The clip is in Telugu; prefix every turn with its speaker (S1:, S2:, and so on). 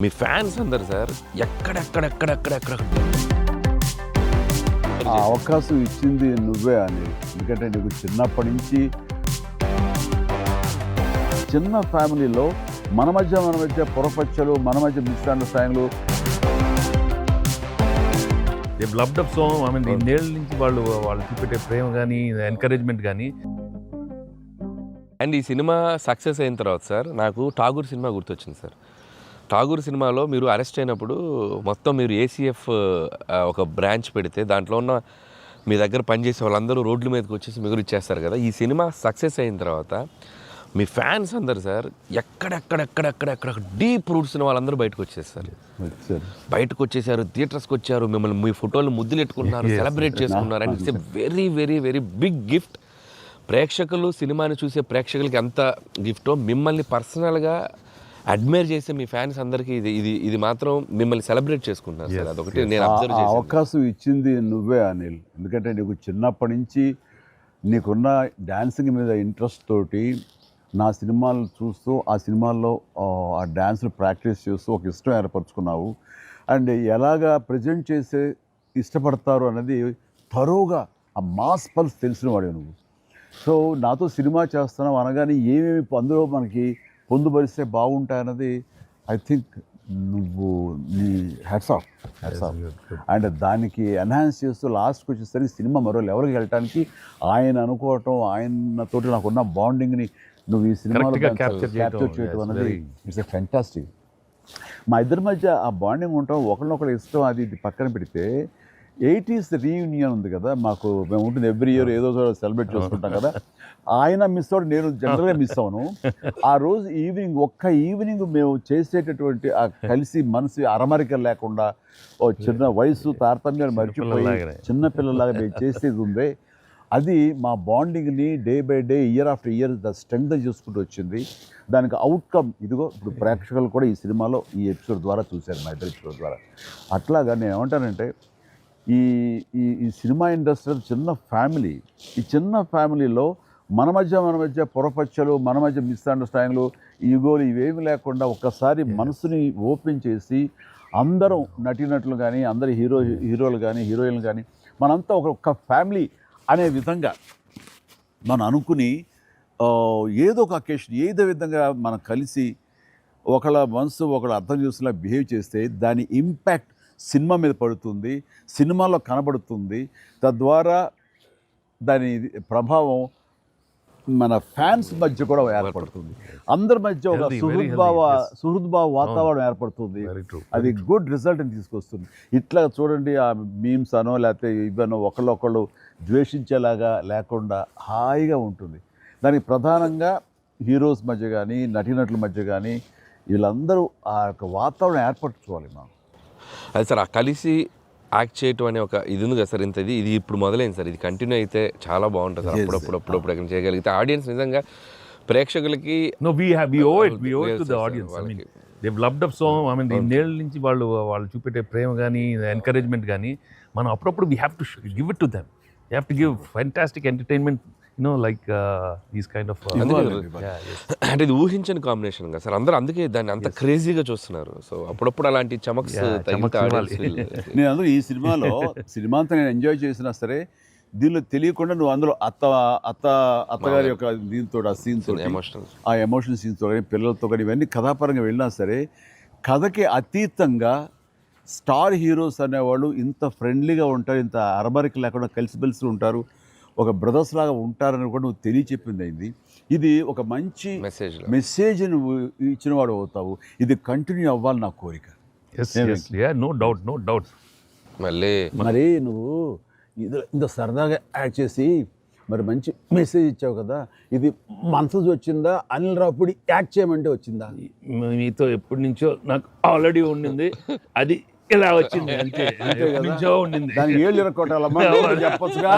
S1: మీ ఫ్యాన్స్ అందరు సార్ ఎక్కడెక్కడెక్కడెక్కడెక్కడ
S2: ఆ అవకాశం ఇచ్చింది నువ్వే అని. ఎందుకంటే నీకు చిన్నప్పటి నుంచి చిన్న ఫ్యామిలీలో మన మధ్య పొరపచ్చలు, మన మధ్య మిస్అండర్స్టాండింగ్లు.
S3: దే లవ్డ్ అప్ సో ఇన్నేళ్ళ నుంచి వాళ్ళు చూపెట్టే ప్రేమ కానీ ఎంకరేజ్మెంట్ కానీ.
S1: అండ్ ఈ సినిమా సక్సెస్ అయిన తర్వాత సార్ నాకు ఠాగూర్ సినిమా గుర్తొచ్చింది సార్. ఠాగూర్ సినిమాలో మీరు అరెస్ట్ అయినప్పుడు మొత్తం మీరు ఏసీఎఫ్ ఒక బ్రాంచ్ పెడితే దాంట్లో ఉన్న మీ దగ్గర పనిచేసే వాళ్ళందరూ రోడ్ల మీదకి వచ్చేసి మిగులు ఇచ్చేస్తారు కదా. ఈ సినిమా సక్సెస్ అయిన తర్వాత మీ ఫ్యాన్స్ అందరు సార్ ఎక్కడెక్కడెక్కడెక్కడెక్కడ డీప్ రూట్స్ ఉన్న వాళ్ళందరూ బయటకు వచ్చేస్తారు. బయటకు వచ్చేసారు, థియేటర్స్కి వచ్చారు, మిమ్మల్ని మీ ఫోటోలు ముద్దులు ఎట్టుకుంటున్నారు, సెలబ్రేట్ చేసుకున్నారు. And it's a very very very big gift. ప్రేక్షకులు సినిమాని చూసే ప్రేక్షకులకి ఎంత గిఫ్టో మిమ్మల్ని పర్సనల్గా అడ్మైర్ చేసే మీ ఫ్యాన్స్ అందరికీ ఇది మాత్రం మిమ్మల్ని సెలబ్రేట్ చేసుకుంటున్నారు సార్. అదొకటి నేను అబ్జర్వ్ చేశాను.
S2: అవకాశం ఇచ్చింది నువ్వే అనిల్. ఎందుకంటే నీకు చిన్నప్పటి నుంచి నీకున్న డ్యాన్సింగ్ మీద ఇంట్రెస్ట్ తోటి నా సినిమాలు చూస్తూ ఆ సినిమాల్లో ఆ డ్యాన్స్ని ప్రాక్టీస్ చేస్తూ ఒక ఇష్టం ఏర్పరచుకున్నావు. అండ్ ఎలాగా ప్రజెంట్ చేసే ఇష్టపడతారు అనేది తరోగా ఆ మాస్ పల్స్ తెలిసిన వాడే నువ్వు. సో నాతో సినిమా చేస్తున్నావు అనగానే ఏమేమి అందులో మనకి పొందుపరిస్తే బాగుంటాయన్నది ఐ థింక్ నువ్వు నీ హ్యాట్స్ ఆఫ్. అండ్ దానికి ఎన్హాన్స్ చేస్తూ లాస్ట్కి వచ్చేసరికి సినిమా మరో లెవెల్కి వెళ్ళటానికి ఆయన అనుకోవటం, ఆయనతోటి నాకున్న బాండింగ్ని నువ్వు ఈ సినిమాలో క్యాప్చర్ చేయడం అనేది ఇట్స్ ఎ ఫ్యాంటాస్టిక్. మా ఇద్దరి మధ్య ఆ బాండింగ్ ఉండటం, ఒకరినొకరు ఇష్టం, అది పక్కన పెడితే 80s రీయూనియన్ ఉంది కదా మాకు. మేము ఉంటుంది ఎవ్రీ ఇయర్ ఏదో సెలబ్రేట్ చేసుకుంటాం కదా. ఆయన మిస్ అవుట్, నేను జనరల్గా మిస్ అవును. ఆ రోజు ఒక్క ఈవినింగ్ మేము చేసేటటువంటి ఆ కలిసి మనసు అరమరిక లేకుండా ఓ చిన్న వయసు తారతమ్యాలు మర్చిపోయి చిన్నపిల్లలాగా మేము చేసేది ఉందే, అది మా బాండింగ్ని day by day, year after year strength చేసుకుంటూ వచ్చింది. దానికి అవుట్కమ్ ఇదిగో ఇప్పుడు ప్రేక్షకులు కూడా ఈ సినిమాలో ఈ ఎపిసోడ్ ద్వారా చూశారు, మా ఇద్దరు ఎపిసోడ్ ద్వారా. అట్లాగా నేను ఏమంటానంటే ఈ ఈ సినిమా ఇండస్ట్రీ చిన్న ఫ్యామిలీ. ఈ చిన్న ఫ్యామిలీలో మన మధ్య పొరపచ్చలు, మన మధ్య మిస్అండర్స్టాండింగ్లు, ఈగోలు ఇవేమి లేకుండా ఒక్కసారి మనసుని ఓపెన్ చేసి అందరం నటీనటులు కానీ, అందరు హీరోలు కానీ, హీరోయిన్లు కానీ మనంతా ఒక ఫ్యామిలీ అనే విధంగా మనం అనుకుని ఏదో ఒక అకేషన్, ఏదో విధంగా మనం కలిసి ఒకళ్ళ మనసు ఒకళ్ళు అర్థం చేసుకునేలా బిహేవ్ చేస్తే దాని ఇంపాక్ట్ సినిమా మీద పడుతుంది, సినిమాలో కనబడుతుంది. తద్వారా దాని ప్రభావం మన ఫ్యాన్స్ మధ్య కూడా ఏర్పడుతుంది. అందరి మధ్య ఒక సుహృద్భావ వాతావరణం ఏర్పడుతుంది. అది గుడ్ రిజల్ట్ని తీసుకొస్తుంది. ఇట్లా చూడండి, ఆ మీమ్స్ అనో లేకపోతే ఇవనో ఒకళ్ళొకళ్ళు ద్వేషించేలాగా లేకుండా హాయిగా ఉంటుంది. దానికి ప్రధానంగా హీరోస్ మధ్య కానీ, నటీనటుల మధ్య కానీ వీళ్ళందరూ ఆ యొక్క వాతావరణం ఏర్పరచుకోవాలి మనం.
S1: అది సార్, ఆ కలిసి యాక్ట్ చేయటం అనే ఒక ఇది ఉంది కదా సార్. ఇది ఇప్పుడు మొదలైంది సార్. ఇది కంటిన్యూ అయితే చాలా బాగుంటుంది సార్. అప్పుడప్పుడు ఎక్కడ చేయగలిగితే ఆడియన్స్ నిజంగా ప్రేక్షకులకి
S3: దే లవ్డ్ అప్ సో ఇన్నేళ్ళ నుంచి వాళ్ళు చూపెట్టే ప్రేమ కానీ ఎంకరేజ్మెంట్ కానీ మనం అప్పుడప్పుడు we have to give it to them. You have to give fantastic entertainment, like these kind of
S1: అంటే ఇది ఊహించని కాంబినేషన్ కదా సార్. అందరూ అందుకే దాన్ని అంత క్రేజీగా చూస్తున్నారు. సో అప్పుడప్పుడు అలాంటి చమక్స్
S2: నేను అందులో ఈ సినిమా అంతా నేను ఎంజాయ్ చేసినా సరే, దీనిలో తెలియకుండా నువ్వు అందులో అత్తగారి యొక్క దీంతో ఆ సీన్తో, ఆ ఎమోషనల్ సీన్స్తో కానీ, పిల్లలతో కానీ ఇవన్నీ కథాపరంగా వెళ్ళినా సరే, కథకి అతీతంగా స్టార్ హీరోస్ అనేవాళ్ళు ఇంత ఫ్రెండ్లీగా ఉంటారు, ఇంత అరమరిక లేకుండా కలిసిమెలిసి ఉంటారు, ఒక బ్రదర్స్ లాగా ఉంటారని కూడా నువ్వు తెలియచెప్పింది అయింది. ఇది ఒక మంచి మెసేజ్ నువ్వు ఇచ్చిన వాడు అవుతావు. ఇది కంటిన్యూ అవ్వాలి నా కోరిక.
S3: No doubt.
S2: మరి నువ్వు ఇంత సరదాగా యాక్ట్ చేసి మరి మంచి మెసేజ్ ఇచ్చావు కదా, ఇది మనసు వచ్చిందా, అనిల్ రావుపూడి యాక్ట్ చేయమంటే వచ్చిందా?
S3: మీతో ఎప్పటి నుంచో నాకు ఆల్రెడీ ఉండింది, అది ఇలా వచ్చింది అంతే.
S2: దానికి ఏళ్ళు కొట్టాలమ్మా చెప్పొచ్చుగా.